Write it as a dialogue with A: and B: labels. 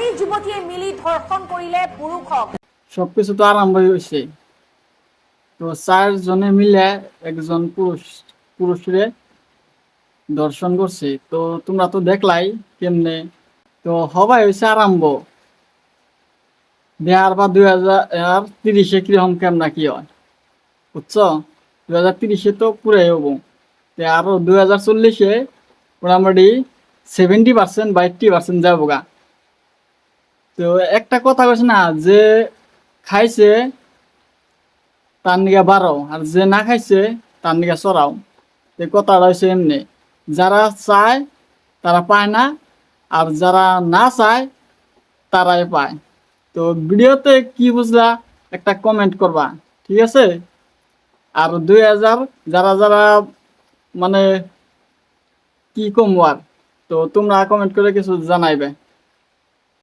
A: চাৰি যুৱতীয়ে মিলি ধৰ্ষণ কৰিলে পুৰুষক।
B: সবকিছু তো আরম্ভ হয়েছে। তো 4 জনে মিলে একজন পুরুষরে দর্শন করছে। তো তোমরা তো দেখলাই কেমনে। তো হবাই হয়েছে আরম্ভ। দেয়ার বা 2030 কিরকম কেমনা কি হয় বুঝছো। 2030 তো পুরাই হবো। আরো 2040 মোটামুটি 70% বা 80% যাবো গা। তো একটা কথা কইছে না, যে খাইছে তার নিকে বাড়াও আর যে না খাইছে তার নিকে চড়াও। এই কথাটা হচ্ছে এমনি, যারা চায় তারা পায় না, আর যারা না চায় তারাই পায়। তো ভিডিওতে কি বুঝলা একটা কমেন্ট করবা, ঠিক আছে। আর 2000 যারা যারা মানে কি কম আর, তো তোমরা কমেন্ট করে কিছু জানাইবে।